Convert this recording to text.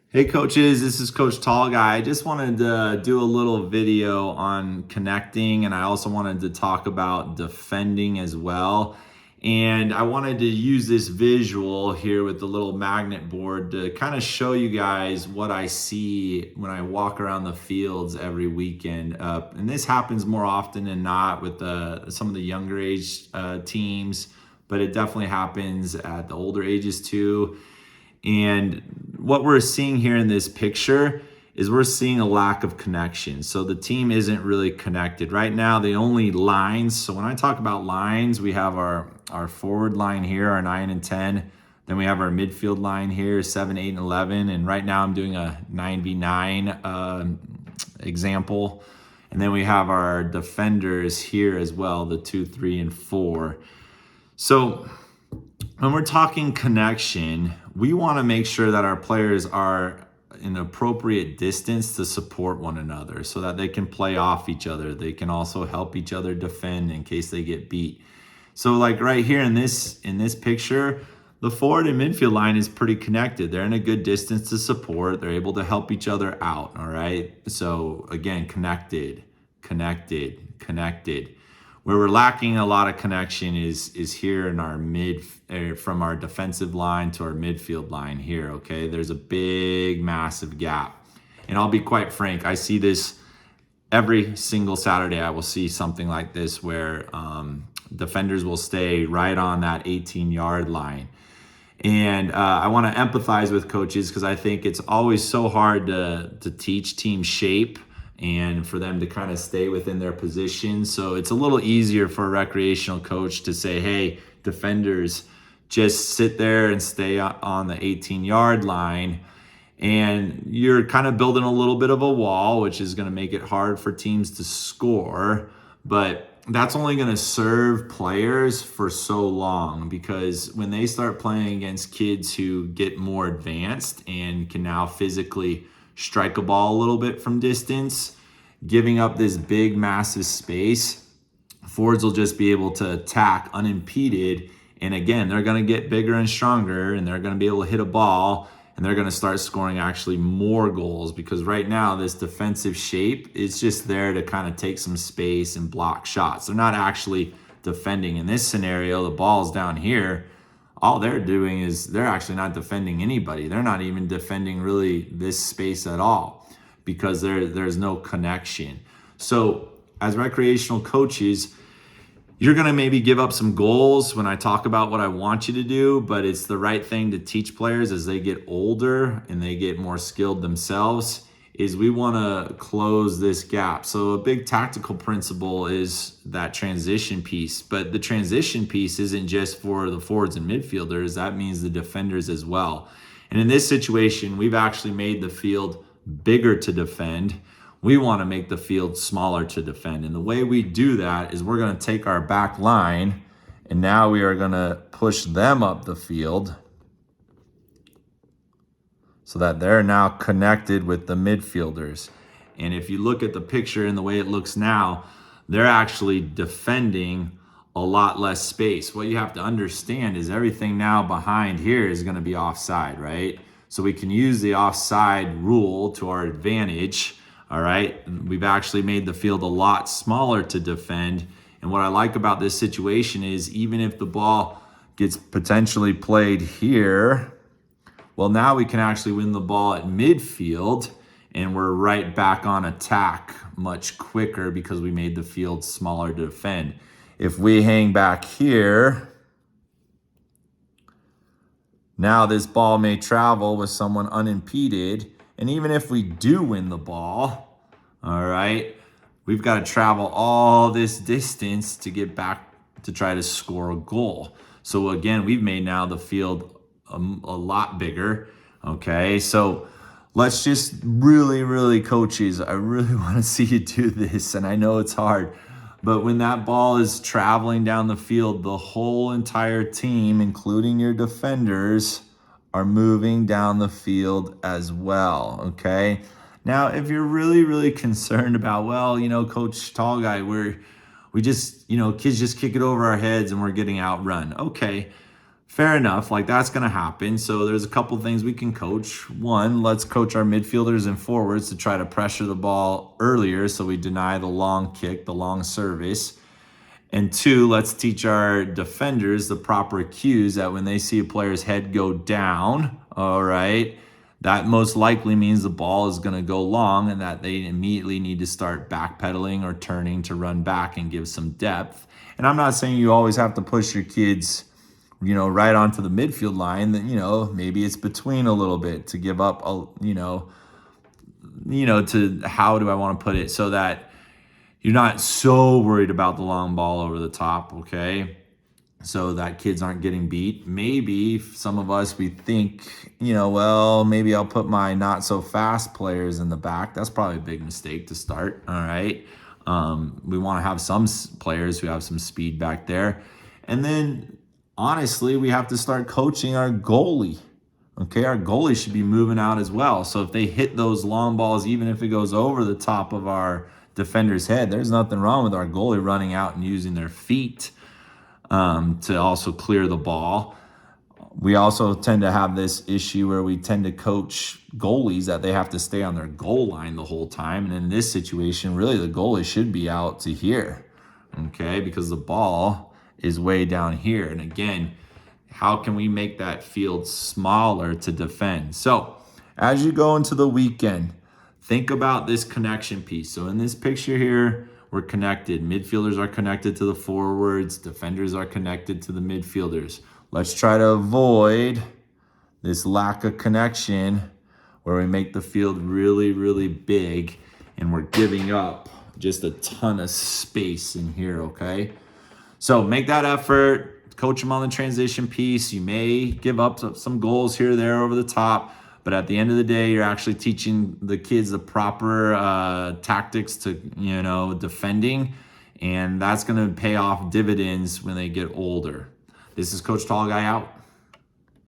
Hey coaches, this is Coach Tall Guy. I just wanted to do a little video on connecting, and I also wanted to talk about defending as well. And I wanted to use this visual here with the little magnet board to kind of show you guys what I see when I walk around the fields every weekend. And this happens more often than not with some of the younger age teams, but it definitely happens at the older ages too. And what we're seeing here in this picture is we're seeing a lack of connection. So the team isn't really connected. Right now, the only lines, so when I talk about lines, we have our forward line here, our 9 and 10. Then we have our midfield line here, 7, 8, and 11. And right now I'm doing a 9v9 example. And then we have our defenders here as well, the 2, 3, and 4. So when we're talking connection, we want to make sure that our players are in appropriate distance to support one another so that they can play off each other. They can also help each other defend in case they get beat. So like right here in this picture, the forward and midfield line is pretty connected. They're in a good distance to support. They're able to help each other out, all right? So again, connected. Where we're lacking a lot of connection is here in our from our defensive line to our midfield line here, okay? There's a big, massive gap. And I'll be quite frank, I see this every single Saturday. I will see something like this where defenders will stay right on that 18-yard line. And I want to empathize with coaches because I think it's always so hard to teach team shape and for them to kind of stay within their position. So it's a little easier for a recreational coach to say, hey, defenders, just sit there and stay on the 18-yard line. And you're kind of building a little bit of a wall, which is going to make it hard for teams to score. But that's only going to serve players for so long, because when they start playing against kids who get more advanced and can now physically strike a ball a little bit from distance, giving up this big, massive space, forwards will just be able to attack unimpeded. And again, they're going to get bigger and stronger, and they're going to be able to hit a ball, and they're going to start scoring actually more goals, because right now this defensive shape is just there to kind of take some space and block shots. They're not actually defending. In this scenario, the ball's down here. All they're doing is they're actually not defending anybody. They're not even defending really this space at all, because there's no connection. So as recreational coaches, you're going to maybe give up some goals when I talk about what I want you to do, but it's the right thing to teach players as they get older and they get more skilled themselves, is we want to close this gap. So a big tactical principle is that transition piece, but the transition piece isn't just for the forwards and midfielders. That means the defenders as well. And in this situation, we've actually made the field bigger to defend. We want to make the field smaller to defend. And the way we do that is we're going to take our back line, and now we are going to push them up the field so that they're now connected with the midfielders. And if you look at the picture and the way it looks now, they're actually defending a lot less space. What you have to understand is everything now behind here is going to be offside, right? So we can use the offside rule to our advantage. All right, we've actually made the field a lot smaller to defend. And what I like about this situation is even if the ball gets potentially played here, well, now we can actually win the ball at midfield, and we're right back on attack much quicker because we made the field smaller to defend. If we hang back here, now this ball may travel with someone unimpeded. And even if we do win the ball, all right, we've got to travel all this distance to get back to try to score a goal. So again, we've made now the field a lot bigger, okay? So let's just really, coaches, I really want to see you do this, and I know it's hard, but when that ball is traveling down the field, the whole entire team, including your defenders, are moving down the field as well, okay? Now, if you're really concerned about, well, Coach Tall Guy, we just, kids just kick it over our heads and we're getting outrun. Okay, Fair enough. Like that's going to happen. So there's a couple things we can coach. One, let's coach our midfielders and forwards to try to pressure the ball earlier so we deny the long kick, the long service. And two, let's teach our defenders the proper cues that when they see a player's head go down, all right, that most likely means the ball is going to go long and that they immediately need to start backpedaling or turning to run back and give some depth. And I'm not saying you always have to push your kids, right onto the midfield line. That, maybe it's between a little bit to give up, to how do I want to put it so that you're not so worried about the long ball over the top, okay? So that kids aren't getting beat. Maybe some of us, we think, well, maybe I'll put my not so fast players in the back. That's probably a big mistake to start, all right? We want to have some players who have some speed back there. And then, honestly, we have to start coaching our goalie. Okay, our goalie should be moving out as well. So if they hit those long balls, even if it goes over the top of our defender's head, there's nothing wrong with our goalie running out and using their feet to also clear the ball. We also tend to have this issue where we tend to coach goalies that they have to stay on their goal line the whole time. And in this situation, really the goalie should be out to here, okay, because the ball is way down here. And again, how can we make that field smaller to defend? So as you go into the weekend, think about this connection piece. So in this picture here, we're connected. Midfielders are connected to the forwards. Defenders are connected to the midfielders. Let's try to avoid this lack of connection where we make the field really, really big and we're giving up just a ton of space in here, okay? So make that effort. Coach them on the transition piece. You may give up some goals here or there over the top, but at the end of the day, you're actually teaching the kids the proper tactics to, defending, and that's going to pay off dividends when they get older. This is Coach Tall Guy out.